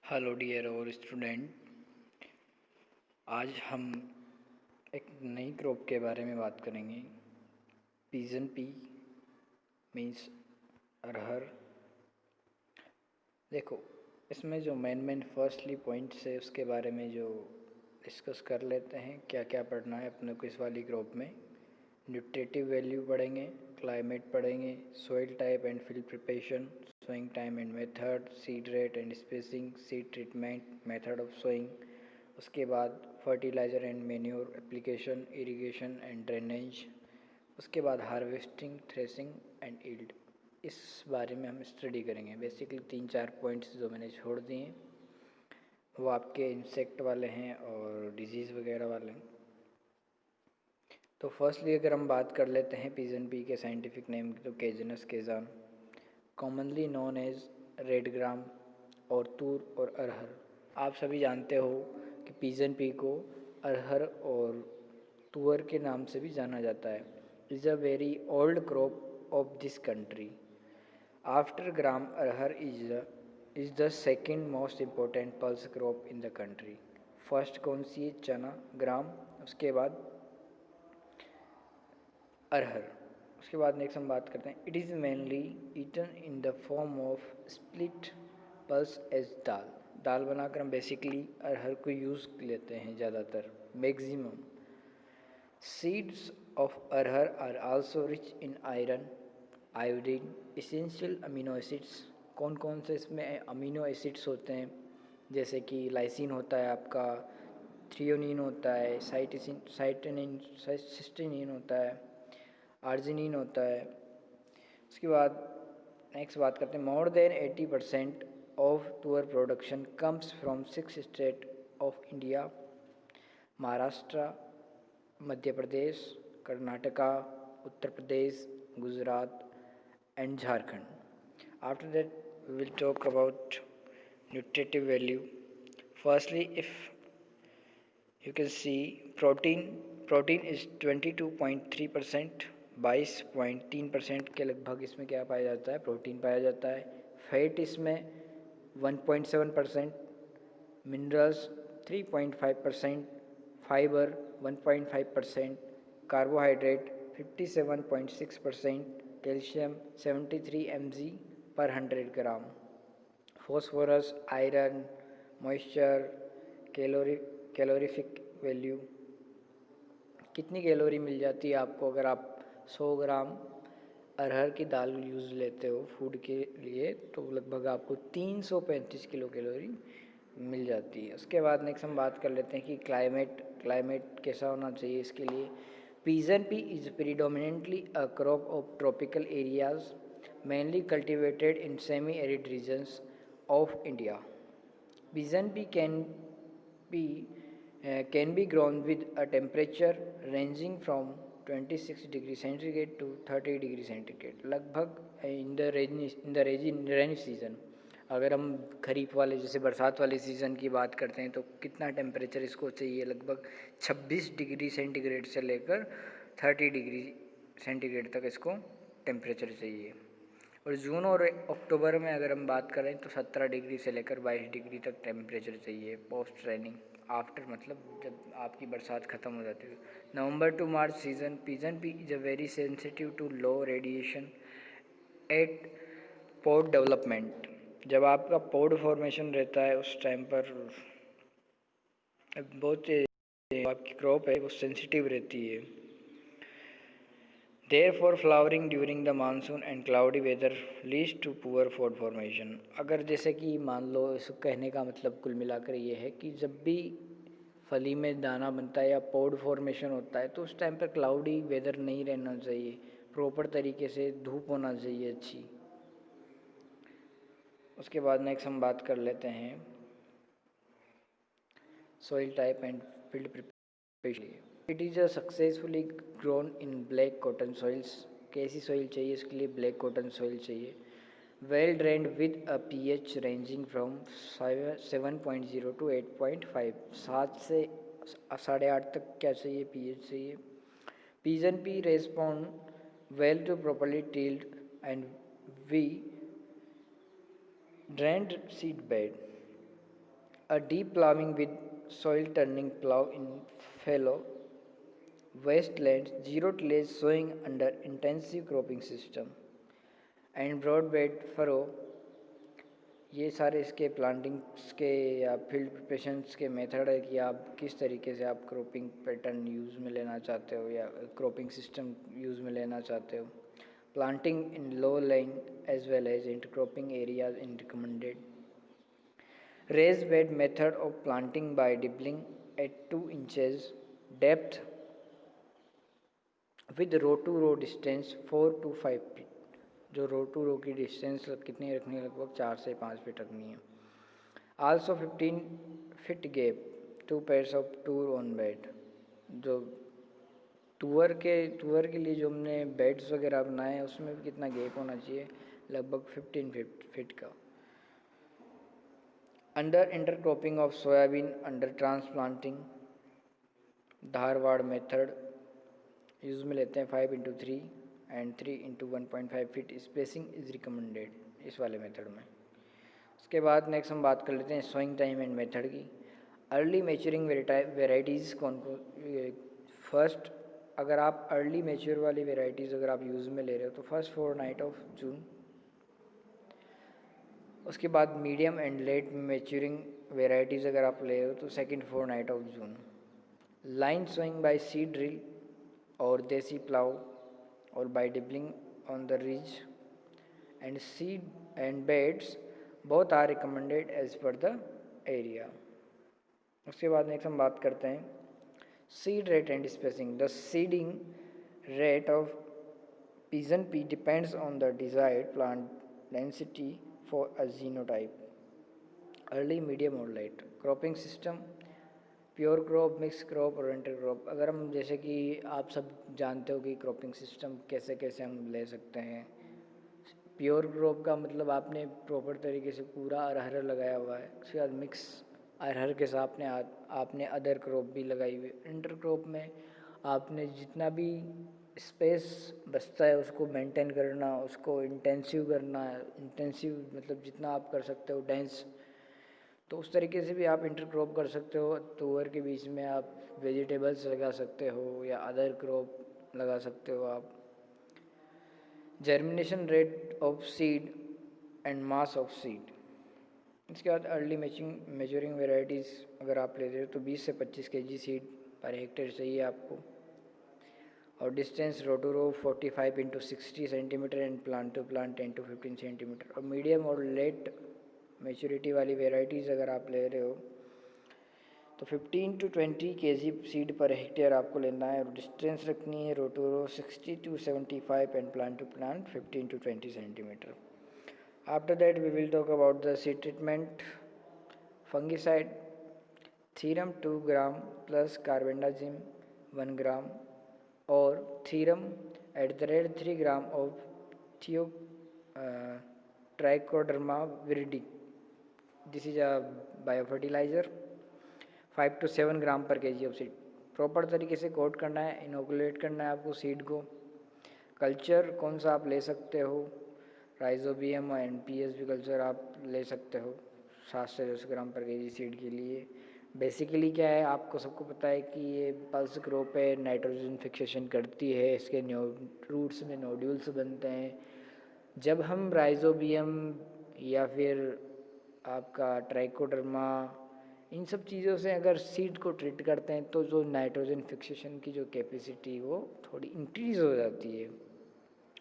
Hello dear और student, आज हम एक नई क्रॉप के बारे में बात करेंगे। पिजन पी मीन्स अरहर। देखो, इसमें जो मेन फर्स्टली पॉइंट्स है उसके बारे में जो डिस्कस कर लेते हैं। क्या क्या पढ़ना है अपने को इस वाली क्रॉप में। न्यूट्रिटिव वैल्यू पढ़ेंगे, क्लाइमेट पढ़ेंगे, soil type and field preparation, sowing time and method, seed rate and spacing, seed treatment, method of sowing. उसके बाद fertiliser and manure application, irrigation and drainage. उसके बाद हार्वेस्टिंग, थ्रेसिंग एंड ईल्ड। इस बारे में हम स्टडी करेंगे। बेसिकली 3-4 पॉइंट्स जो मैंने छोड़ दिए वो आपके इंसेक्ट वाले हैं और डिजीज़ वगैरह वाले हैं। तो फर्स्टली अगर हम बात कर लेते हैं पिजन पी के साइंटिफिक नेम की, तो Cajanus cajan, commonly known as red gram और तूर और अरहर। आप सभी जानते हो कि पिजन पी को अरहर और तुअर के नाम से भी जाना जाता है। Is a very old crop of this country. After gram arhar is the second most important pulse crop in the country. First कौन सी है? चना, ग्राम, उसके बाद अरहर। उसके बाद नेक्स्ट हम बात करते हैं। It is mainly eaten in the form of split pulse as dal. दाल बनाकर हम बेसिकली अरहर को यूज़ लेते हैं ज़्यादातर, maximum. Seeds of arhar are also rich in iron, iodine, essential amino acids. कौन कौन से इसमें अमीनो एसिड्स होते हैं? जैसे कि लाइसिन होता है आपका, थ्रियोनिन होता है, साइटेनिन, सिस्टीनिन होता है, आर्जिनिन होता है। उसके बाद नेक्स्ट बात करते हैं। मोर देन 80% ऑफ तुअर production comes from 6 state of India: Maharashtra, Madhya Pradesh, Karnataka, Uttar Pradesh, Gujarat and Jharkhand. After that we will talk about nutritive value. Firstly, if you can see protein is 22.3%, 22.3% के लगभग इसमें क्या पाया जाता है? प्रोटीन पाया जाता है। फैट इसमें 1.7%, minerals 3.5%, fibre 1.5%, carbohydrate 57.6%, calcium 73 mg per 100 gram, phosphorus, iron, moisture, calorific value. कितनी कैलोरी मिल जाती है आपको अगर आप 100 ग्राम अरहर की दाल यूज़ लेते हो फूड के लिए? तो लगभग आपको 335 किलो कैलोरी मिल जाती है। उसके बाद नेक्स्ट हम बात कर लेते हैं कि क्लाइमेट कैसा होना चाहिए इसके लिए। Pigeon pea is predominantly a crop of tropical areas, mainly cultivated in semi-arid regions of India. Pigeon pea can be grown with a temperature ranging from 26 degree centigrade to 30 degree centigrade, लगभग in the rainy season। अगर हम खरीफ वाले जैसे बरसात वाले season की बात करते हैं तो कितना टेम्परेचर इसको चाहिए? लगभग 26 डिग्री सेंटीग्रेड से लेकर 30 डिग्री सेंटीग्रेड तक इसको टेम्परेचर चाहिए। और जून और अक्टूबर में अगर हम बात करें तो 17 डिग्री से लेकर 22 डिग्री तक टेम्परेचर चाहिए पोस्ट रेनिंग। आफ्टर मतलब जब आपकी बरसात ख़त्म हो जाती है। November to March season, pigeon pea is a very sensitive to low radiation at pod development. जब आपका पोड फॉर्मेशन रहता है उस टाइम पर बहुत आपकी क्रॉप है वो सेंसिटिव रहती है। Therefore, flowering during the monsoon and cloudy weather leads to poor pod formation. अगर जैसे कि मान लो, इस कहने का मतलब कुल मिलाकर ये है कि जब भी फली में दाना बनता है या पॉड फॉर्मेशन होता है तो उस टाइम पर क्लाउडी वेदर नहीं रहना चाहिए, प्रॉपर तरीके से धूप होना चाहिए अच्छी। उसके बाद नेक्स्ट हम बात कर लेते हैं soil type and field preparation. It is a successfully grown in black cotton soils. कैसी सॉइल चाहिए इसके लिए? ब्लैक कॉटन सॉइल चाहिए। Well drained with a pH ranging from 7.0 to 8.5, 7 से 8.5 तक क्या चाहिए? pH चाहिए। Pigeon pea respond well to properly tilled and we drained seed bed. A deep plowing with soil turning plow in fallow wastelands, zero tillage sowing under intensive cropping system and broadbed furrow, ये सारे इसके प्लांटिंग्स के या field preparations के method है कि आप किस तरीके से आप क्रॉपिंग पैटर्न यूज़ में लेना चाहते हो या क्रॉपिंग सिस्टम यूज़ में लेना चाहते हो. Planting in low line as well as intercropping areas in recommended. Raised bed method of planting by dibbling at 2 inches depth with row to row distance 4 to 5 feet. जो रो to रो की distance कितनी रखनी है, लगभग 4 से 5 फीट रखनी है. Also 15 feet gap 2 pairs of tour on bed. जो टूअर के लिए जो हमने बेड्स वगैरह बनाए हैं उसमें भी कितना गैप होना चाहिए, लगभग 15 फीट का. Under intercropping of soybean under transplanting, Dharwad method use में लेते हैं 5x3 and 3x1.5 feet spacing is recommended इस वाले मेथड में. उसके बाद नेक्स्ट हम बात कर लेते हैं सोइंग टाइम एंड मेथड की. अर्ली मैच्योरिंग वेराइटीज़ कौन फर्स्ट, अगर आप अर्ली मैच्योर वाली वेराइटीज़ अगर आप यूज़ में ले रहे हो तो फर्स्ट फोरनाइट ऑफ जून. उसके बाद medium and late maturing varieties अगर आप ले रहे हो तो second fortnight of June. Line sowing by seed drill और देसी प्लाउ और by dibbling on the ridge and seed and beds both are recommended as per the area. उसके बाद नेक्स्ट हम बात करते हैं seed rate and spacing. The seeding rate of pigeon pea depends on the desired plant density for a genotype. Early, medium और late. Cropping system, pure crop, mix crop और intercrop. अगर हम जैसे कि आप सब जानते हो कि क्रॉपिंग सिस्टम कैसे कैसे हम ले सकते हैं. प्योर क्रॉप का मतलब आपने प्रॉपर तरीके से पूरा अरहर लगाया हुआ है, उसके बाद मिक्स अरहर के साथ आपने अदर क्रॉप भी लगाई हुई. इंटरक्रॉप में आपने जितना भी स्पेस बचता है उसको मेंटेन करना, उसको इंटेंसिव करना. इंटेंसिव मतलब जितना आप कर सकते हो डेंस, तो उस तरीके से भी आप इंटरक्रॉप कर सकते हो. तुअर के बीच में आप वेजिटेबल्स लगा सकते हो या अदर क्रॉप लगा सकते हो आप. Germination rate of seed and mass of seed. इसके बाद अर्ली मेच्योरिंग वेराइटीज़ अगर आप लेते हो तो 20 से 25 kg सीड पर हेक्टेयर चाहिए आपको. और distance row to row 45x60 centimetre and plant to plant 10 to 15 centimetre. और मीडियम और लेट मैच्योरिटी वाली वेराइटीज़ अगर आप ले रहे हो तो 15 to 20 kg seed per hectare आपको लेना है. और डिस्टेंस रखनी है row to row 60 to 75 and plant to plant 15 to 20 centimetre. After that we will talk about the seed treatment. Fungicide thiram 2 gram plus carbendazim 1 gram और thiram @ 3 gram of थियो Trichoderma viride. This is a biofertilizer. 5 to 7 gram per kg of seed. Proper तरीके से coat करना है, inoculate करना है आपको seed को. कल्चर कौन सा आप ले सकते हो, राइजोबियम और NPS कल्चर आप ले सकते हो 7 से 10 ग्राम पर kg सीड के लिए. बेसिकली क्या है, आपको सबको पता है कि ये पल्स क्रॉप है, नाइट्रोजन फिक्सेशन करती है, इसके रूट्स में नोड्यूल्स बनते हैं. जब हम राइजोबियम या फिर आपका ट्राइकोडर्मा इन सब चीज़ों से अगर सीड को ट्रीट करते हैं तो जो नाइट्रोजन फिक्सेशन की जो कैपेसिटी वो थोड़ी इंक्रीज़ हो जाती है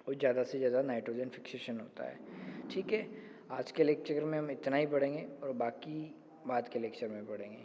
और ज़्यादा से ज़्यादा नाइट्रोजन फिक्सेशन होता है. ठीक है, आज के लेक्चर में हम इतना ही पढ़ेंगे और बाकी बाद के लेक्चर में पढ़ेंगे.